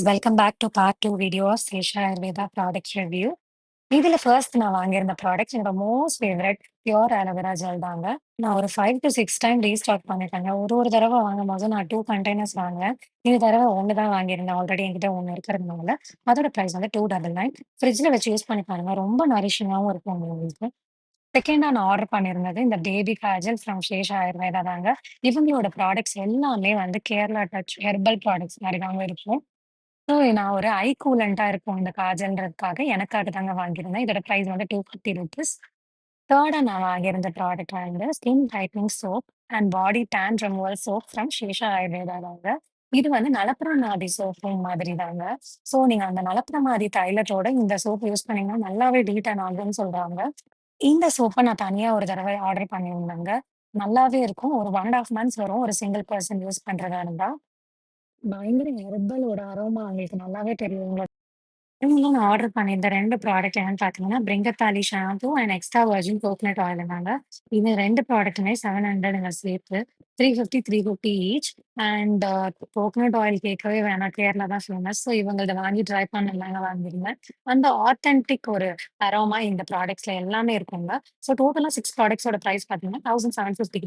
Welcome back to part 2 video of Sesa Ayurveda products review. இதுல first நான் வாங்கியிருந்த ப்ராடக்ட்ஸ் என்னோட most favourite pure aloe vera gel தாங்க. நான் ஒரு 5 to 6 டைம் ரீஸ்டாக் பண்ணிட்டேங்க. ஒரு தடவ வாங்கும்போது நான் 2 கண்டெய்னர்ஸ் வாங்குனேன். இந்த தடவ 1 தான் வாங்கியிருந்தேன். ஆல்ரெடி என்கிட்ட 1 இருக்கிறதுனால. அதோட பிரைஸ் வந்து 299. ஃப்ரிட்ஜ்ல வச்சு யூஸ் பண்ணி பாருங்க. ரொம்ப நரிஷிங்காவும் இருக்கும் உங்களுக்கு. செகண்டா நான் ஆர்டர் பண்ணியிருந்தது இந்த பேபி காஜல் ஃப்ரம் சேஷா ஆயுர்வேதா தாங்க. இவங்களோட ப்ராடக்ட்ஸ் எல்லாமே வந்து கேரளா டச் ஹெர்பல் ப்ராடக்ட்ஸ் மாரி தாங்க இருக்கும். ஸோ நான் ஒரு ஐ கூலன்ட்டா இருக்கும் இந்த காஜல்ன்றதுக்காக எனக்காக தாங்க வாங்கியிருந்தேன். இதோட பிரைஸ் வந்து ₹250. தேர்டா நான் வாங்கியிருந்த ப்ராடக்ட் வந்து skin tightening soap and body tan removal soap from Shesha Ayurveda தாங்க. இது வந்து நலப்பறமாதி சோப்பு மாதிரி தாங்க. ஸோ நீங்க அந்த நலப்பறமாதி தைலத்தோட இந்த சோப் யூஸ் பண்ணீங்கன்னா நல்லாவே டீடான் ஆகும்ன்னு சொல்றாங்க. இந்த சோப்ப நான் தனியா ஒரு தடவ ஆர்டர் பண்ணியிருந்தேங்க. நல்லாவே இருக்கும். ஒரு 1 1/2 மந்த்ஸ் வரும். ஒரு சிங்கிள் பெர்சன் யூஸ் பண்றதா இருந்தா. பயங்கர ஹெர்பலோட அரோமா உங்களுக்கு நல்லாவே தெரியும். இவங்களும் நான் ஆர்டர் பண்ணியிருந்த 2 ப்ராடக்ட் என்னன்னு பார்த்தீங்கன்னா, பிரிங்கத்தாலி shampoo and extra virgin coconut oil தாங்க. இது 2 ப்ராடக்ட்டுமே 700ங்க சேர்த்து. 350, 350 ஈச். அண்ட் கோகனட் ஆயில் கேட்கவே வேணாம். கேரளா தான் ஃபேமஸ். ஸோ இவங்கள்த வாங்கி ட்ரை பண்ணலாங்க வாங்கியிருந்தேன். அந்த ஆத்தென்டிக் ஒரு அரோமா இந்த ப்ராடக்ட்ஸ்ல எல்லாமே இருக்குங்க. ஸோ டோட்டலா 6 ப்ராடக்ட்ஸோட பிரைஸ் பார்த்தீங்கன்னா, 1750